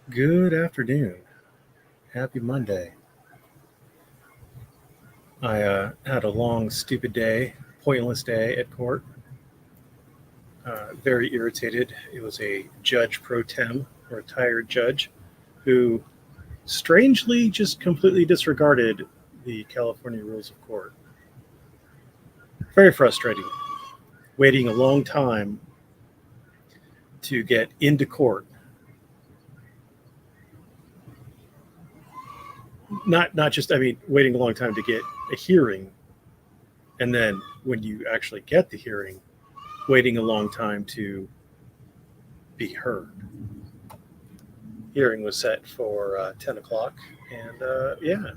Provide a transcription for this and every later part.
Good afternoon. Happy Monday. I had a long, stupid day, pointless day at court. Very irritated. It was a judge pro tem, a retired judge, who strangely just completely disregarded the California rules of court. Very frustrating. Waiting a long time to get into court. Not just, waiting a long time to get a hearing, and then when you actually get the hearing, waiting a long time to be heard. Hearing was set for 10 o'clock, and yeah,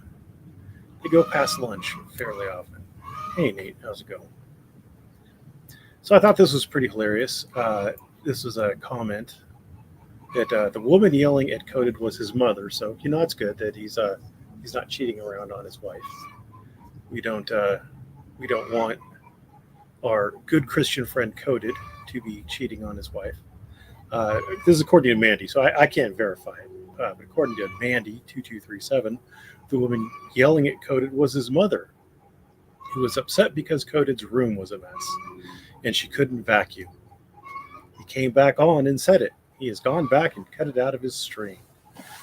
they go past lunch fairly often. Hey, Nate, how's it going? So I thought this was pretty hilarious. This was a comment that the woman yelling at Coded was his mother, so it's good that he's not cheating around on his wife. We don't want our good Christian friend Coded to be cheating on his wife. This is according to Mandy, so I can't verify it. But according to Mandy2237, the woman yelling at Coded was his mother, who was upset because Coded's room was a mess and she couldn't vacuum. He came back on and said it. He has gone back and cut it out of his stream.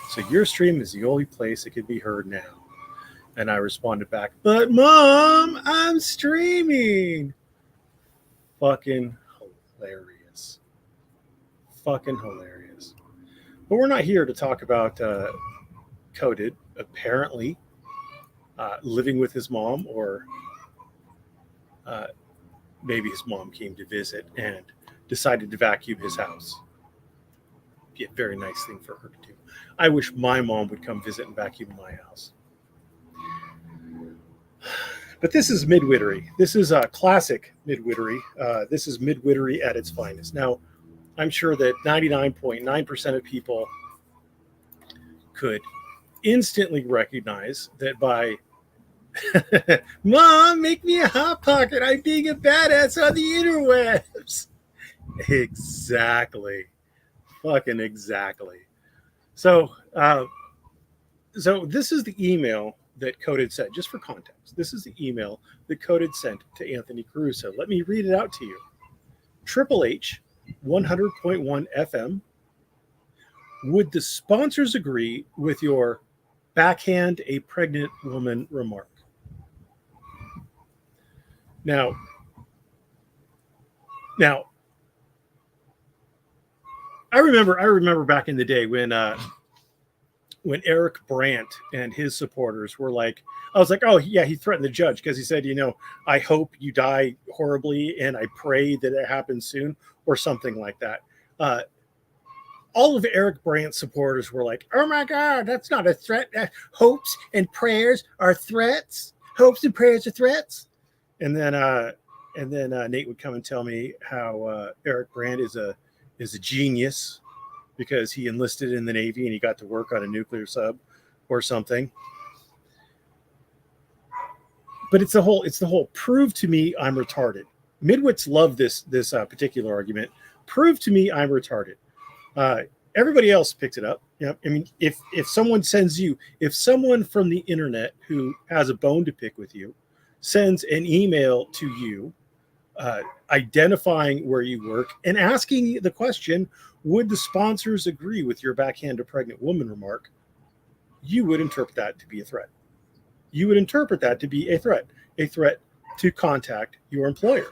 So your stream is the only place it can be heard now. And I responded back, but Mom, I'm streaming. Fucking hilarious. Fucking hilarious. But we're not here to talk about Coded apparently living with his mom, or maybe his mom came to visit and decided to vacuum his house. Be a very nice thing for her to do. I wish my mom would come visit and vacuum my house. But this is midwittery. This is a classic midwittery. This is midwittery at its finest. Now, I'm sure that 99.9% of people could instantly recognize that by Mom, make me a hot pocket. I'm being a badass on the interwebs. Exactly. Fucking exactly. So this is the email that Coded sent, just for context. This is the email that Coded sent to Anthony Caruso. Let me read it out to you. Triple H, 100.1 FM. Would the sponsors agree with your backhand a pregnant woman remark? Now, I remember back in the day when Eric Brandt and his supporters were like, I was like, oh yeah, he threatened the judge because he said, I hope you die horribly and I pray that it happens soon, or something like that. All of Eric Brandt's supporters were like, oh my God, that's not a threat. Hopes and prayers are threats. Hopes and prayers are threats. And then Nate would come and tell me how Eric Brandt is a genius because he enlisted in the Navy and he got to work on a nuclear sub or something. But it's the whole prove to me I'm retarded. Midwits love this particular argument. Prove to me I'm retarded. Everybody else picked it up. If someone from the internet who has a bone to pick with you sends an email to you identifying where you work and asking the question, would the sponsors agree with your backhand a pregnant woman remark, you would interpret that to be a threat. You would interpret that to be a threat to contact your employer.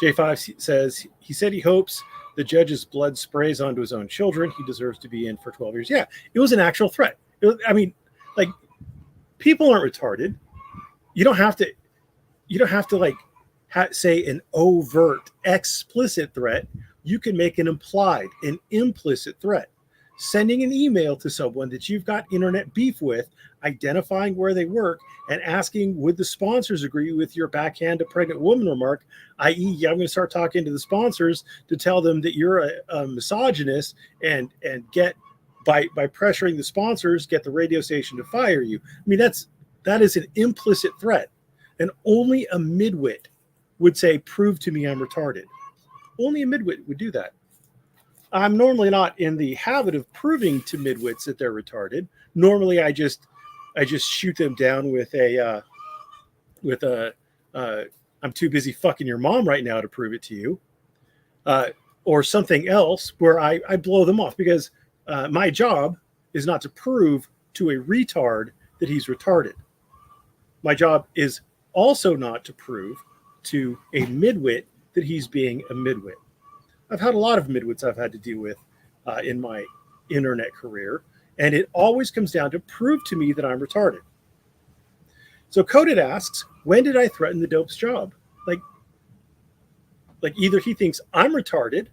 J5 says, he said he hopes the judge's blood sprays onto his own children. He deserves to be in for 12 years. Yeah, it was an actual threat. People aren't retarded. You don't have to say an overt, explicit threat. You can make an implied, an implicit threat. Sending an email to someone that you've got internet beef with, identifying where they work, and asking, would the sponsors agree with your backhand a pregnant woman remark, i.e., I'm going to start talking to the sponsors to tell them that you're a misogynist and get, by pressuring the sponsors, get the radio station to fire you. That is an implicit threat. And only a midwit would say, prove to me I'm retarded. Only a midwit would do that. I'm normally not in the habit of proving to midwits that they're retarded. Normally, I just shoot them down with a I'm too busy fucking your mom right now to prove it to you, or something else where I blow them off because my job is not to prove to a retard that he's retarded. My job is also not to prove to a midwit that he's being a midwit. I've had a lot of midwits I've had to deal with in my internet career, and it always comes down to prove to me that I'm retarded. So Coded asks, when did I threaten the dope's job? Like either he thinks I'm retarded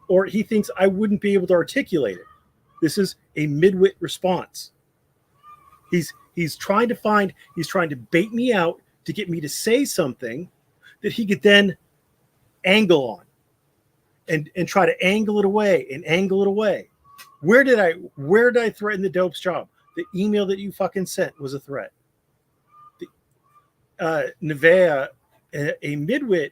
or he thinks I wouldn't be able to articulate it. This is a midwit response. He's trying to bait me out to get me to say something that he could then angle on and try to angle it away. Where did I threaten the dope's job? The email that you fucking sent was a threat. Nevea, a midwit,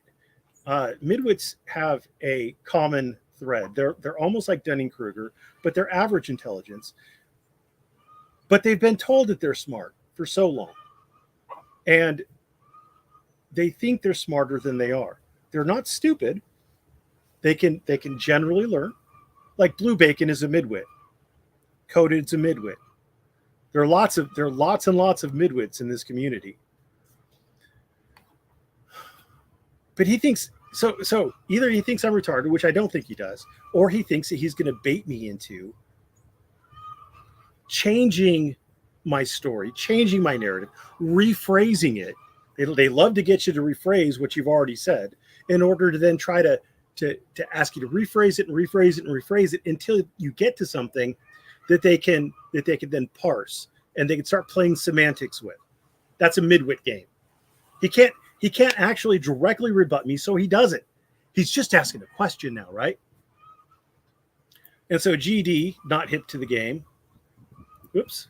midwits have a common thread. They're almost like Dunning-Kruger, but they're average intelligence. But they've been told that they're smart for so long. And they think they're smarter than they are. They're not stupid. They can generally learn. Like Blue Bacon is a midwit. Coded's a midwit. There are lots and lots of midwits in this community. But he thinks so either he thinks I'm retarded, which I don't think he does, or he thinks that he's going to bait me into changing my story, changing my narrative, rephrasing it. They love to get you to rephrase what you've already said in order to then try to ask you to rephrase it until you get to something that they can then parse and they can start playing semantics with. That's a midwit game. He can't actually directly rebut me, so he doesn't. He's just asking a question now, right? And so GD, not hip to the game. Oops.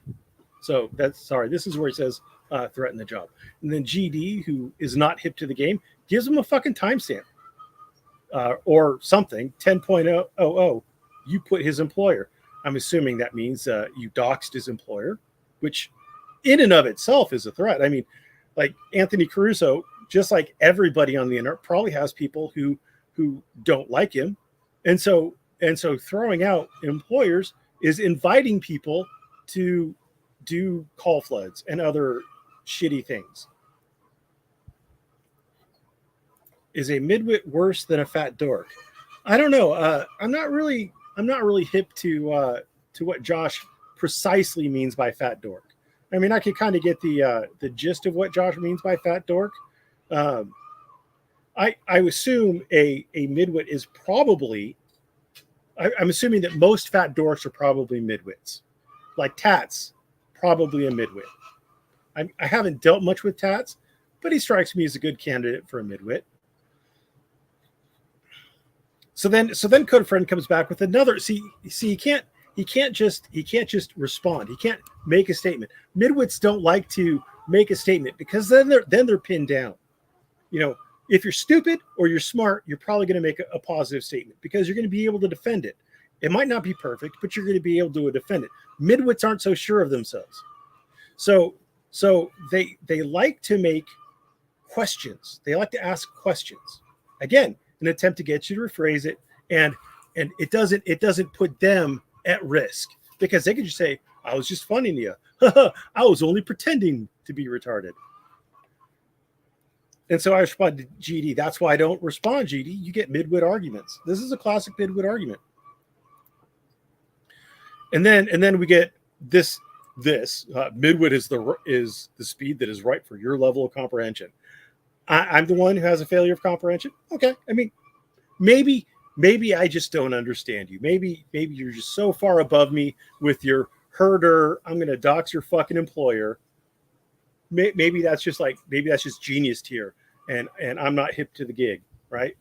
So this is where he says threaten the job. And then GD, who is not hip to the game, gives him a fucking timestamp or something, 10.00. You put his employer. I'm assuming that means you doxed his employer, which in and of itself is a threat. I mean, like Anthony Caruso, just like everybody on the internet, probably has people who don't like him. And so throwing out employers is inviting people to do call floods and other shitty things. Is a midwit worse than a fat dork? I don't know. I'm not really hip to what Josh precisely means by fat dork. I mean, I could kind of get the gist of what Josh means by fat dork. I assume a midwit is probably. I'm assuming that most fat dorks are probably midwits. Like Tats, probably a midwit. I haven't dealt much with Tats, but he strikes me as a good candidate for a midwit. So then Code Friend comes back with another. See, he can't just respond. He can't make a statement. Midwits don't like to make a statement because then they're pinned down. You know, if you're stupid or you're smart, you're probably going to make a positive statement because you're going to be able to defend it. It might not be perfect, but you're going to be able to defend it. Midwits aren't so sure of themselves. So they like to make questions. They like to ask questions. Again, an attempt to get you to rephrase it, and it doesn't put them at risk because they could just say, I was just funning you. I was only pretending to be retarded. And so I respond to GD. That's why I don't respond, GD. You get midwit arguments. This is a classic midwit argument. And then we get this midwit is the speed that is right for your level of comprehension. I'm the one who has a failure of comprehension. Okay. I mean, maybe I just don't understand you. Maybe you're just so far above me with your herder. I'm going to dox your fucking employer. Maybe that's just genius tier, and I'm not hip to the gig, right?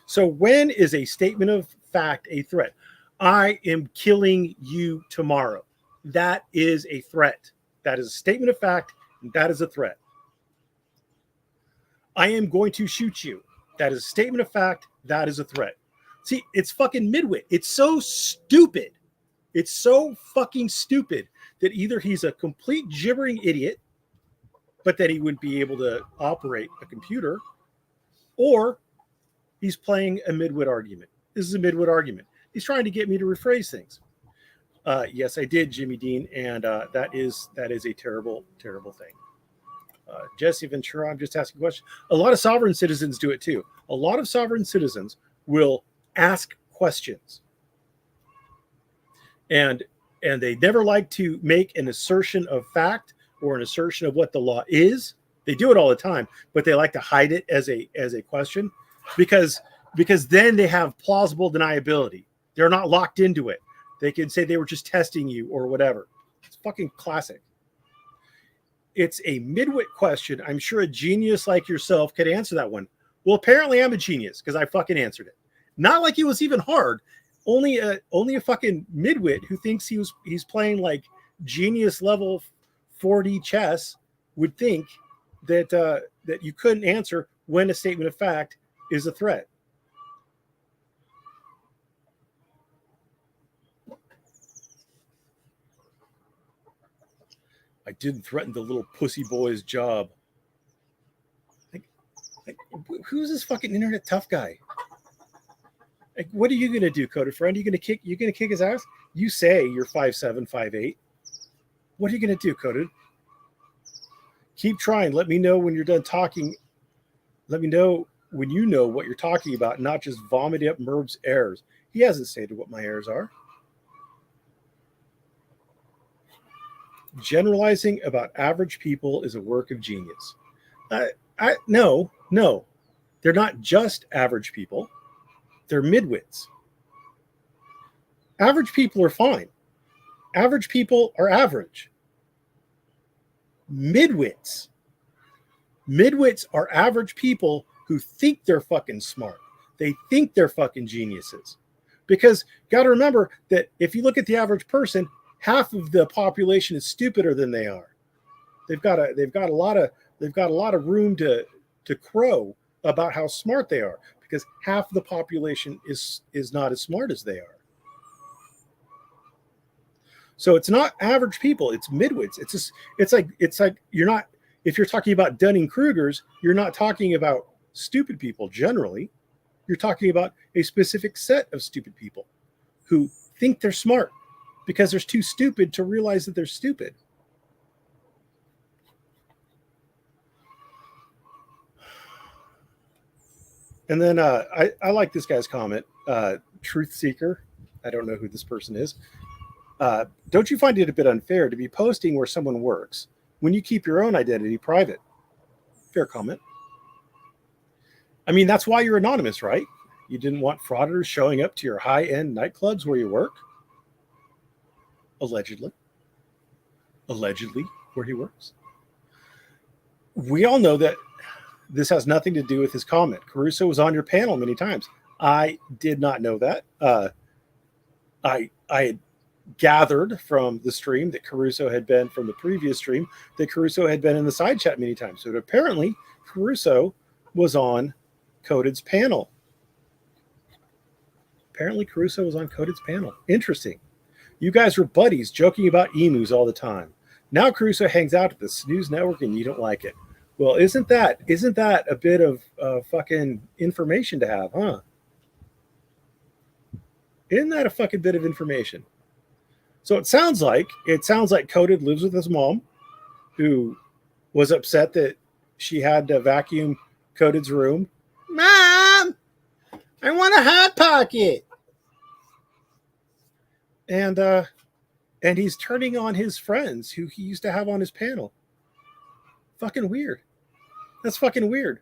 So when is a statement of fact a threat? I am killing you tomorrow. That is a threat. That is a statement of fact, and that is a threat. I am going to shoot you. That is a statement of fact. That is a threat. See, it's fucking midwit. It's so stupid. It's so fucking stupid that either he's a complete gibbering idiot, but that he wouldn't be able to operate a computer, or he's playing a midwit argument. This is a midwit argument. He's trying to get me to rephrase things. Yes, I did, Jimmy Dean, and that is a terrible, terrible thing. Jesse Ventura, I'm just asking a question. A lot of sovereign citizens do it too. A lot of sovereign citizens will ask questions, and they never like to make an assertion of fact or an assertion of what the law is. They do it all the time, but they like to hide it as a question because then they have plausible deniability. They're not locked into it. They can say they were just testing you or whatever. It's fucking classic. It's a midwit question. I'm sure a genius like yourself could answer that one. Well, apparently I'm a genius because I fucking answered it. Not like it was even hard. Only a fucking midwit who thinks he's playing like genius level 4D chess would think that you couldn't answer when a statement of fact is a threat. I didn't threaten the little pussy boy's job. Like who's this fucking internet tough guy? Like, what are you gonna do, Coded Friend? You gonna kick his ass? You say you're 5'7", 5'8". What are you gonna do, Coded? Keep trying. Let me know when you're done talking. Let me know when you know what you're talking about, not just vomit up Merb's errors. He hasn't stated what my errors are. Generalizing about average people is a work of genius. No, they're not just average people. They're midwits. Average people are fine. Average people are average. Midwits are average people who think they're fucking smart. They think they're fucking geniuses. Because got to remember that if you look at the average person, half of the population is stupider than they are. They've got a lot of room to crow about how smart they are, because half the population is not as smart as they are. So it's not average people, it's midwits. It's like you're not, if you're talking about Dunning-Krugers, you're not talking about stupid people generally. You're talking about a specific set of stupid people who think they're smart because they're too stupid to realize that they're stupid. And then I like this guy's comment, Truth Seeker. I don't know who this person is. Don't you find it a bit unfair to be posting where someone works when you keep your own identity private? Fair comment. I mean, that's why you're anonymous, right? You didn't want fraudsters showing up to your high-end nightclubs where you work? Allegedly, where he works. We all know that this has nothing to do with his comment. Caruso was on your panel many times. I did not know that. I had gathered from the stream that Caruso had been, from the previous stream, that Caruso had been in the side chat many times. So apparently Caruso was on Coded's panel. Interesting. You guys were buddies joking about emus all the time. Now Caruso hangs out at the Snooze Network and you don't like it. Well, isn't that a bit of fucking information to have, huh? Isn't that a fucking bit of information? So it sounds like Coded lives with his mom, who was upset that she had to vacuum Coded's room. Mom, I want a Hot Pocket. And he's turning on his friends who he used to have on his panel. Fucking weird. That's fucking weird.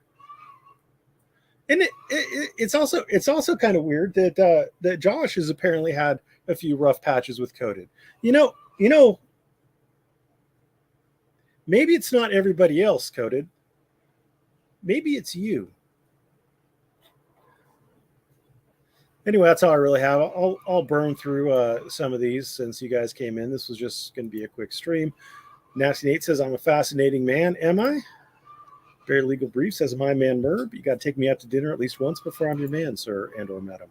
And it's also kind of weird that Josh has apparently had a few rough patches with Coded. You know, maybe it's not everybody else, Coded. Maybe it's you. Anyway, that's all I really have. I'll burn through some of these since you guys came in. This was just going to be a quick stream. Nasty Nate says, I'm a fascinating man. Am I? Very Legal Brief says, my man Merb, you got to take me out to dinner at least once before I'm your man, sir, and or madam.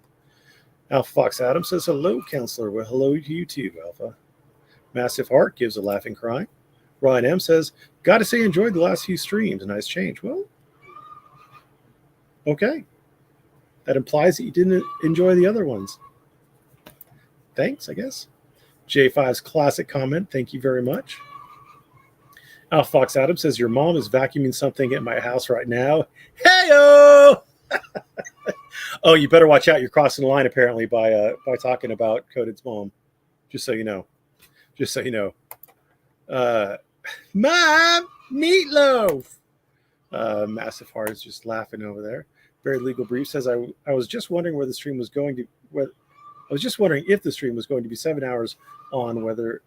Alpha Fox Adam says hello, counselor. Well, hello to you too, Alpha. Massive Heart gives a laughing cry. Ryan M says, gotta say, enjoyed the last few streams. Nice change. Well, okay. That implies that you didn't enjoy the other ones. Thanks, I guess. J5's classic comment. Thank you very much. Alpha Fox Adam says, your mom is vacuuming something at my house right now. Hey-o! Oh, you better watch out. You're crossing the line, apparently, by talking about Coded's mom. Just so you know. Just so you know. Mom, meatloaf. Massive Heart is just laughing over there. Very Legal Brief says, I was just wondering where the stream was going to. I was just wondering if the stream was going to be 7 hours on, whether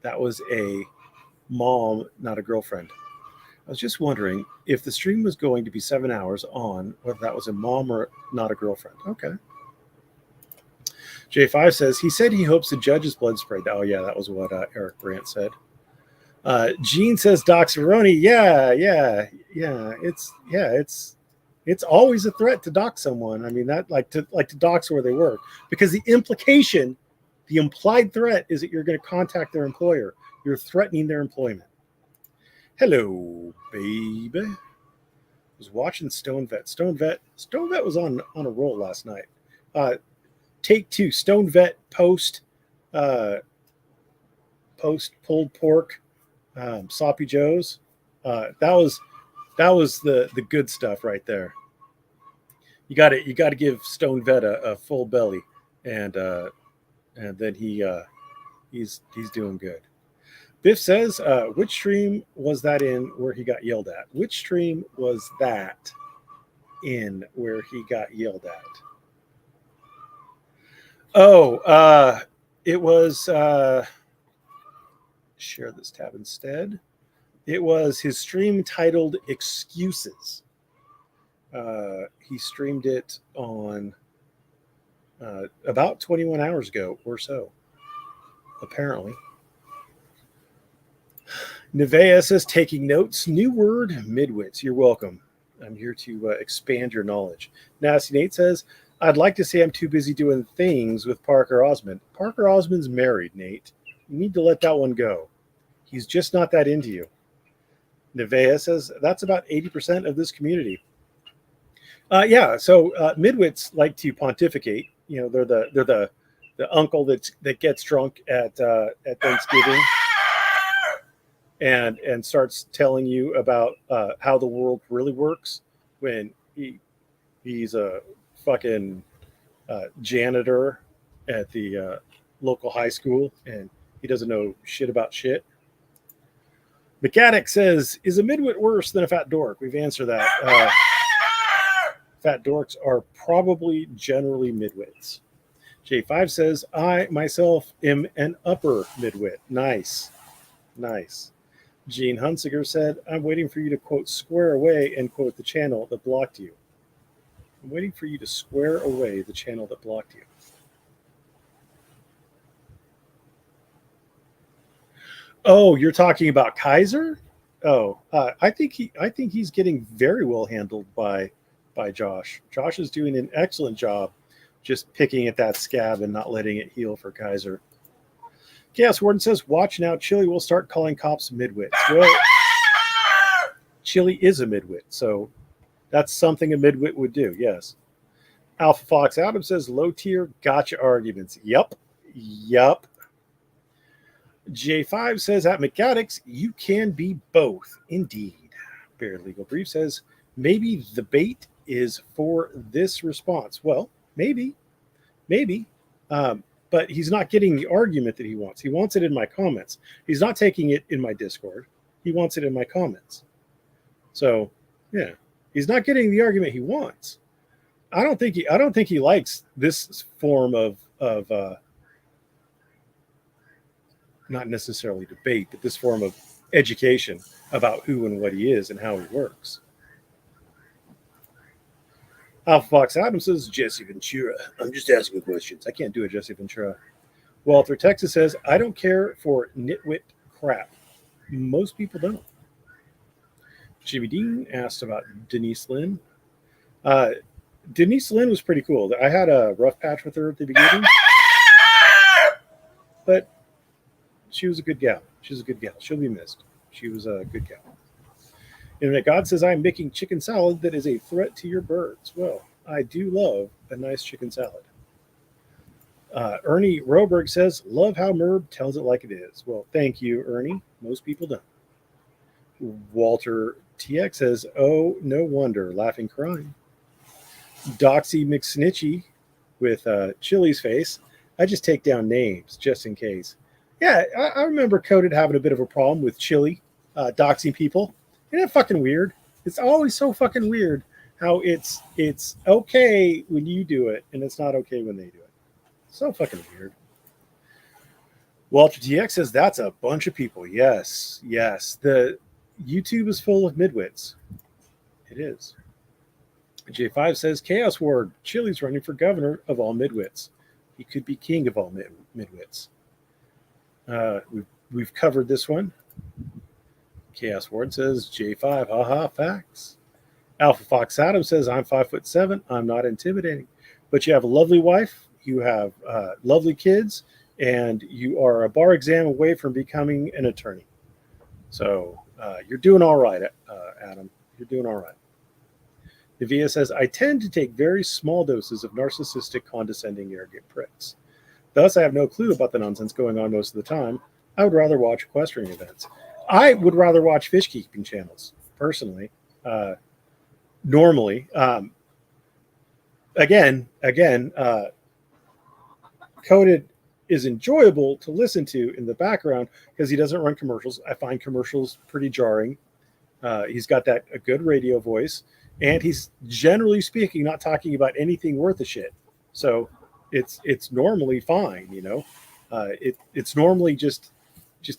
that was a mom, not a girlfriend. I was just wondering if the stream was going to be 7 hours on, whether that was a mom or not a girlfriend. Okay. J5 says, he said he hopes the judge's blood sprayed. Oh, yeah, that was what Eric Brandt said. Gene says, doxeroni. It's always a threat to dox someone. I mean, that like to dox where they work, because the implied threat is that you're going to contact their employer. You're threatening their employment. Hello, baby. I was watching Stone Vet. Stone Vet was on a roll last night. Take 2. Stone Vet post pulled pork, Sloppy Joe's. That was the good stuff right there. You got to give Stone Vet a full belly, and then he's doing good. Biff says, which stream was that in where he got yelled at? Which stream was that in where he got yelled at? Oh, it was, share this tab instead. It was his stream titled Excuses. He streamed it on about 21 hours ago or so, apparently. Nevea says, taking notes. New word, midwits. You're welcome. I'm here to expand your knowledge. Nasty Nate says, I'd like to say I'm too busy doing things with Parker Osmond. Parker Osmond's married, Nate. You need to let that one go. He's just not that into you. Nevea says, that's about 80% of this community. So midwits like to pontificate. You know, they're the uncle that gets drunk at Thanksgiving and starts telling you about how the world really works when he's a fucking janitor at the local high school and he doesn't know shit about shit. Mechanic says, is a midwit worse than a fat dork? We've answered that. Fat dorks are probably generally midwits. J5 says, I myself am an upper midwit. Nice. Gene Hunsiger said, I'm waiting for you to, quote, square away, end quote, the channel that blocked you. I'm waiting for you to square away the channel that blocked you. Oh, you're talking about Kaiser? Oh, I think he's getting very well handled by Josh. Josh is doing an excellent job just picking at that scab and not letting it heal for Kaiser. Chaos Warden says, watch now, Chili will start calling cops midwits. Well, Chili is a midwit, so that's something a midwit would do, yes. Alpha Fox Adam says, low tier gotcha arguments. Yup. J5 says, at Mechanics, you can be both. Indeed. Bear Legal Brief says, maybe the bait is for this response. Well, maybe. But he's not getting the argument that he wants. He wants it in my comments. He's not taking it in my Discord. He wants it in my comments. So, yeah, he's not getting the argument he wants. I don't think he likes this form of not necessarily debate, but this form of education about who and what he is and how he works. Alpha Fox Adam says, Jesse Ventura. I'm just asking questions. I can't do a Jesse Ventura. Walter Texas says, I don't care for nitwit crap. Most people don't. Jimmy Dean asked about Denise Lynn. Denise Lynn was pretty cool. I had a rough patch with her at the beginning, but she was a good gal. She's a good gal. She'll be missed. She was a good gal. Internet God says, I'm making chicken salad that is a threat to your birds. Well, I do love a nice chicken salad. Ernie Roberg says, love how Merb tells it like it is. Well, thank you, Ernie. Most people don't. Walter TX says, oh, no wonder, laughing crying. Doxy McSnitchy with Chili's face. I just take down names just in case. Yeah, I remember Coded having a bit of a problem with Chili doxing people. Isn't that fucking weird? It's always so fucking weird how it's okay when you do it and it's not okay when they do it. So fucking weird. Walter TX says that's a bunch of people. Yes, yes. The YouTube is full of midwits. It is. J5 says Chaos Ward. Chili's running for governor of all midwits. He could be king of all midwits. We've covered this one. Chaos Ward says J5. Haha, facts. Alpha Fox Adam says I'm 5'7". I'm not intimidating, but you have a lovely wife. You have lovely kids, and you are a bar exam away from becoming an attorney. So you're doing all right, Adam. You're doing all right. Navia says, I tend to take very small doses of narcissistic, condescending, arrogant pricks. Thus, I have no clue about the nonsense going on most of the time. I would rather watch equestrian events. I would rather watch fish keeping channels, personally. Normally. Again, Coded is enjoyable to listen to in the background because he doesn't run commercials. I find commercials pretty jarring. He's got a good radio voice. And he's generally speaking not talking about anything worth a shit. So it's normally fine, you know. It's normally just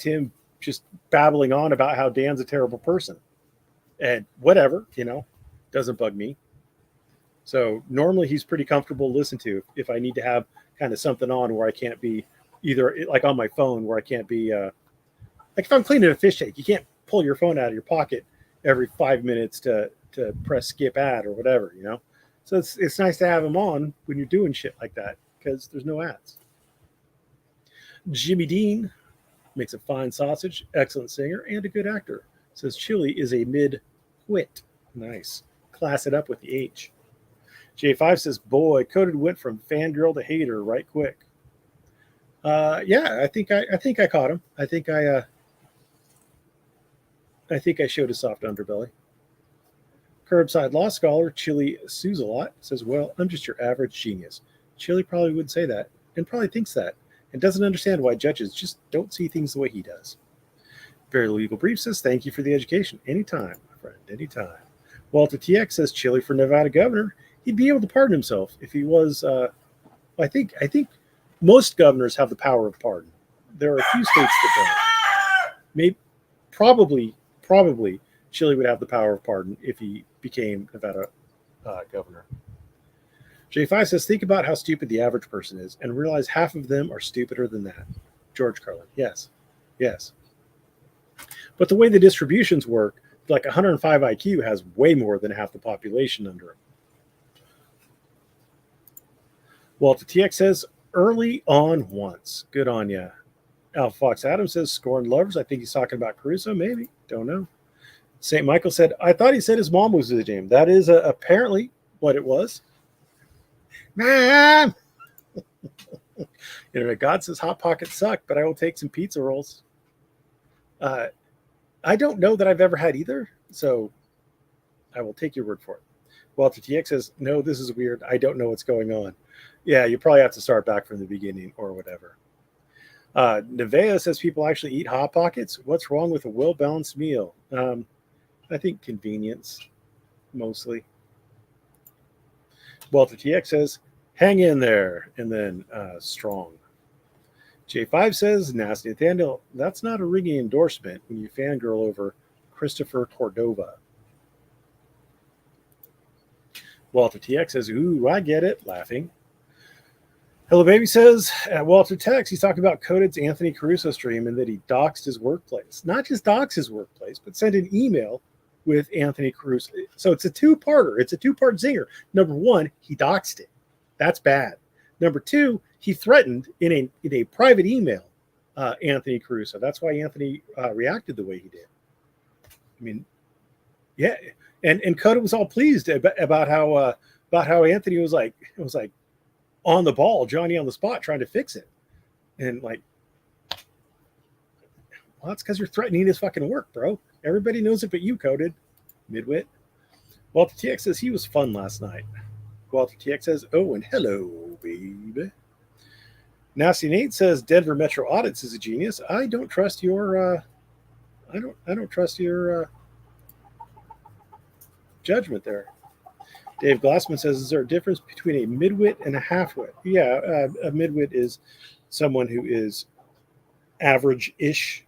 him just babbling on about how Dan's a terrible person. And whatever, you know, doesn't bug me. So normally he's pretty comfortable to listen to if I need to have kind of something on where I can't be either like on my phone where I can't be like if I'm cleaning a fish tank, you can't pull your phone out of your pocket every 5 minutes to press skip ad or whatever, you know. So it's nice to have him on when you're doing shit like that because there's no ads. Jimmy Dean makes a fine sausage, excellent singer, and a good actor. Says Chili is a mid-wit. Nice. Class it up with the H. J5 says, boy, Coded went from fangirl to hater right quick. Yeah, I think I caught him. I think I showed a soft underbelly. Curbside law scholar Chili sues a lot. Says, well, I'm just your average genius. Chili probably would say that and probably thinks that and doesn't understand why judges just don't see things the way he does. Very Legal Brief says, thank you for the education. Anytime, my friend, anytime. Walter TX says, Chili for Nevada governor. He'd be able to pardon himself if he was, I think most governors have the power of pardon. There are a few states that don't. Maybe, probably Chili would have the power of pardon if he became Nevada governor. J5 says, think about how stupid the average person is and realize half of them are stupider than that. George Carlin. Yes. But the way the distributions work, like 105 IQ has way more than half the population under him. Walter TX says, early on once. Good on ya. Alpha Fox Adams says, scorned lovers. I think he's talking about Caruso, maybe. Don't know. St. Michael said, I thought he said his mom was his name. That is apparently what it was. Mom! Internet God says, Hot Pockets suck, but I will take some pizza rolls. I don't know that I've ever had either, so I will take your word for it. Walter TX says, no, this is weird. I don't know what's going on. Yeah, you probably have to start back from the beginning or whatever. Nevea says people actually eat Hot Pockets. What's wrong with a well-balanced meal? I think convenience, mostly. Walter TX says, hang in there, and then strong. J5 says, nasty Nathaniel, that's not a ringing endorsement when you fangirl over Christopher Cordova. Walter TX says, ooh, I get it, laughing. Hello Baby says, at Walter TX, he's talking about Coded's Anthony Caruso stream and that he doxed his workplace. Not just doxed his workplace, but sent an email with Anthony Cruz. So it's a two-parter. It's a two-part zinger. Number one, he doxed it. That's bad. Number two, he threatened in a private email Anthony Cruz. So that's why Anthony reacted the way he did. I mean, yeah, and Coda was all pleased about how Anthony was like on the ball, Johnny on the spot, trying to fix it, and like, well, that's because you're threatening his fucking work, bro. Everybody knows it, but you, Coded. Midwit. Walter TX says he was fun last night. Walter TX says, oh, and hello, baby. Nasty Nate says Denver Metro Audits is a genius. I don't trust your I don't trust your judgment there. Dave Glassman says, is there a difference between a midwit and a halfwit? Yeah, a midwit is someone who is average-ish,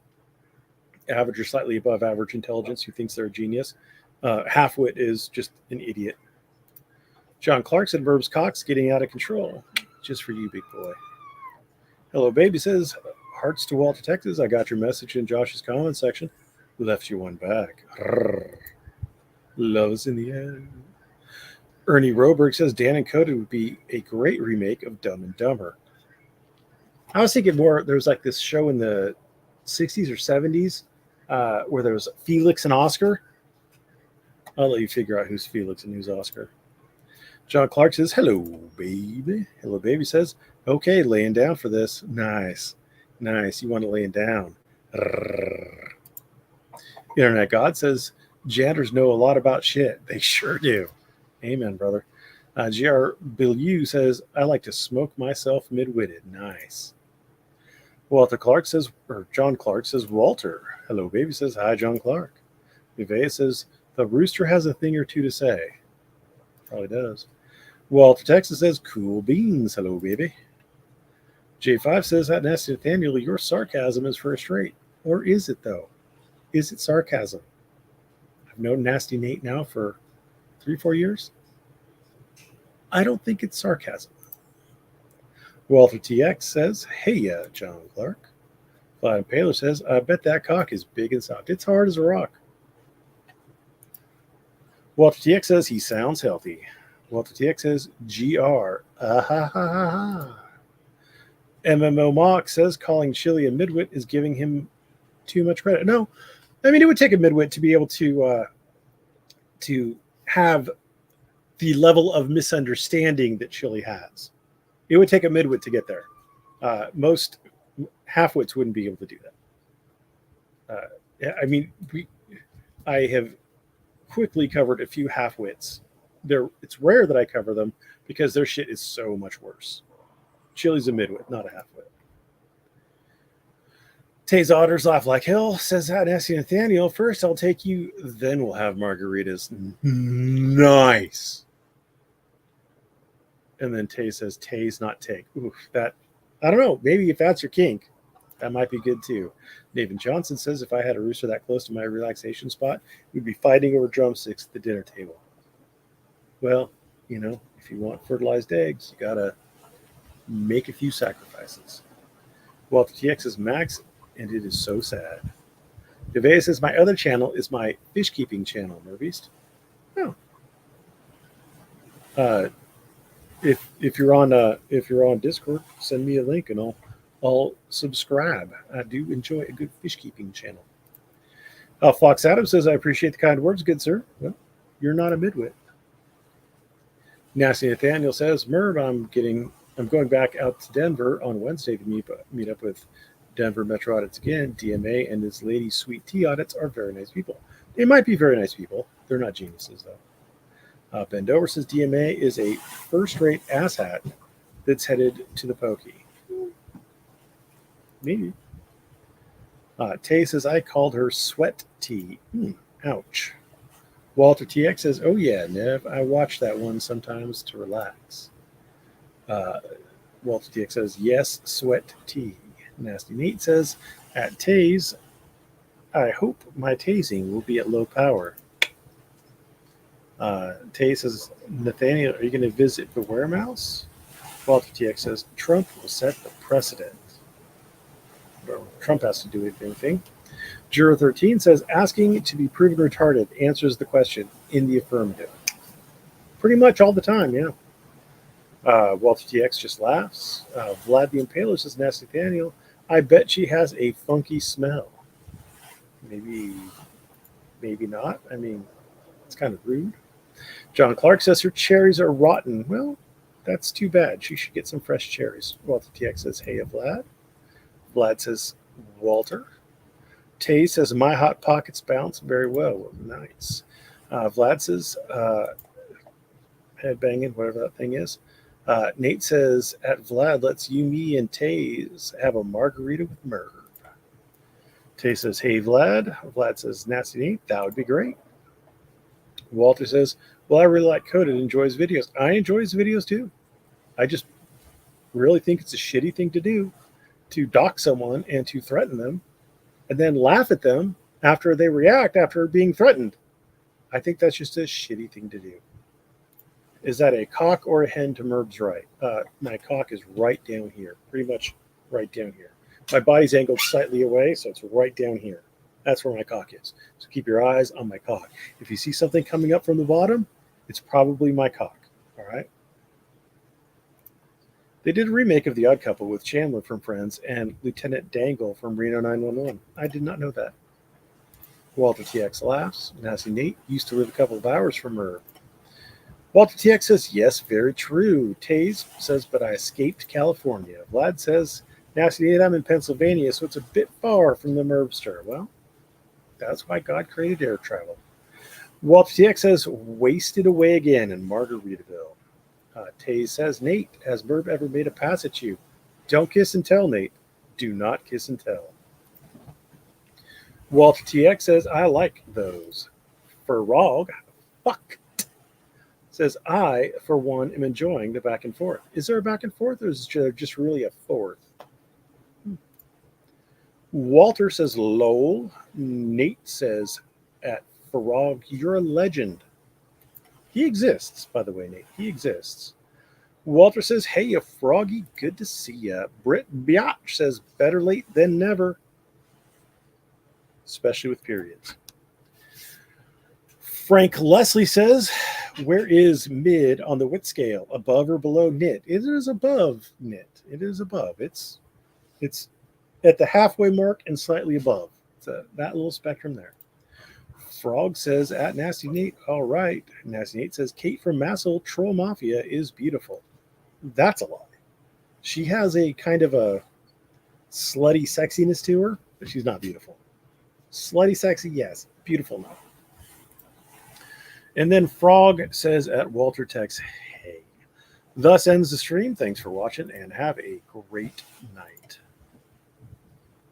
average or slightly above average intelligence, who thinks they're a genius. Halfwit is just an idiot. John Clark said, Verbs Cox getting out of control. Just for you, big boy. Hello, baby says, hearts to Walter, Texas. I got your message in Josh's comment section. Left you one back. Love's in the air. Ernie Roberg says Dan and Coda would be a great remake of Dumb and Dumber. I was thinking more, there was like this show in the 60s or 70s where there was Felix and Oscar. I'll let you figure out who's Felix and who's Oscar. John Clark says, hello, baby. Hello, baby says, okay, laying down for this. Nice. You want to lay it down. Internet God says, janitors know a lot about shit. They sure do. Amen, brother. GR Billieu says, I like to smoke myself midwitted. Nice. Walter Clark says, or John Clark says, Walter. Hello, baby says, hi, John Clark. Vivea says, the rooster has a thing or two to say. Probably does. Walter Texas says, cool beans. Hello, baby. J5 says, that nasty Nathaniel, your sarcasm is first rate. Or is it, though? Is it sarcasm? I've known Nasty Nate now for 3-4 years. I don't think it's sarcasm. Walter TX says, hey, John Clark. Vlad Paler says, I bet that cock is big and soft. It's hard as a rock. Walter TX says, he sounds healthy. Walter TX says, GR. MMO Mock says, calling Chili a midwit is giving him too much credit. No, I mean, it would take a midwit to be able to have the level of misunderstanding that Chili has. It would take a midwit to get there. Most halfwits wouldn't be able to do that. I mean, I have quickly covered a few halfwits. It's rare that I cover them because their shit is so much worse. Chili's a midwit, not a halfwit. Tay's Otters laugh like hell, says that Nasty Nathaniel. First, I'll take you, then we'll have margaritas. Nice. And then Tay says, Tay's not take. Oof, that, I don't know. Maybe if that's your kink, that might be good too. Nathan Johnson says, if I had a rooster that close to my relaxation spot, we'd be fighting over drumsticks at the dinner table. Well, you know, if you want fertilized eggs, you got to make a few sacrifices. Walter TX is Max, and it is so sad. Devea says, my other channel is my fish keeping channel, Merbeast. Oh. If you're on Discord, send me a link and I'll subscribe. I do enjoy a good fish keeping channel. Fox Adams says, I appreciate the kind words, good sir. Well, you're not a midwit. Nasty Nathaniel says, Merv, I'm going back out to Denver on Wednesday to meet up with Denver Metro Audits again. DMA and his lady Sweet Tea Audits are very nice people. They might be very nice people. They're not geniuses, though. Bendover says DMA is a first-rate asshat that's headed to the pokey. Maybe. Tay says, I called her Sweat Tea. Ouch. Walter TX says, oh yeah, Nev, I watch that one sometimes to relax. Walter TX says, yes, Sweat Tea. Nasty Nate says, at Tay's, I hope my tasing will be at low power. Tay says, Nathaniel, are you going to visit the warehouse? Walter TX says, Trump will set the precedent. Trump has to do anything. Juror 13 says, asking to be proven retarded answers the question in the affirmative. Pretty much all the time, yeah. Walter TX just laughs. Vlad the Impaler says, Nasty Nathaniel, I bet she has a funky smell. Maybe not. I mean, it's kind of rude. John Clark says her cherries are rotten. Well, that's too bad. She should get some fresh cherries. Walter TX says, hey, Vlad. Vlad says, Walter. Tay says, my hot pockets bounce very well. Nice. Vlad says, head banging, whatever that thing is. Nate says, at Vlad, let's you, me, and Taze have a margarita with Merv. Tay says, hey, Vlad. Vlad says, Nasty Nate, that would be great. Walter says, well, I really like Coded, enjoy his videos. I enjoy his videos too. I just really think it's a shitty thing to do, to dox someone and to threaten them and then laugh at them after they react after being threatened. I think that's just a shitty thing to do. Is that a cock or a hen to Merb's right? My cock is right down here, pretty much right down here. My body's angled slightly away, so it's right down here. That's where my cock is. So keep your eyes on my cock. If you see something coming up from the bottom, it's probably my cock. All right? They did a remake of The Odd Couple with Chandler from Friends and Lieutenant Dangle from Reno 911. I did not know that. Walter TX laughs. Nasty Nate used to live a couple of hours from her. Walter TX says, yes, very true. Taze says, but I escaped California. Vlad says, Nasty Nate, I'm in Pennsylvania, so it's a bit far from the Merbster. Well, that's why God created air travel. Walter TX says, wasted away again in Margaritaville. Taze says, Nate, has Merv ever made a pass at you? Don't kiss and tell, Nate. Do not kiss and tell. Walter TX says, I like those. Farog, fuck. Says, I, for one, am enjoying the back and forth. Is there a back and forth, or is there just really a fourth? Walter says, lol. Nate says, at Farog, you're a legend. He exists, by the way, Nate. He exists. Walter says, hey, a Froggy, good to see ya. Britt Biatch says, better late than never. Especially with periods. Frank Leslie says, where is mid on the wit scale? Above or below knit? It is above knit. It is above. It's at the halfway mark and slightly above. It's that little spectrum there. Frog says, at Nasty Nate, all right. Nasty Nate says, Kate from Massel, Troll Mafia is beautiful. That's a lie. She has a kind of a slutty sexiness to her, but she's not beautiful. Slutty sexy, yes. Beautiful, no. And then Frog says at Walter Tex, hey. Thus ends the stream. Thanks for watching and have a great night.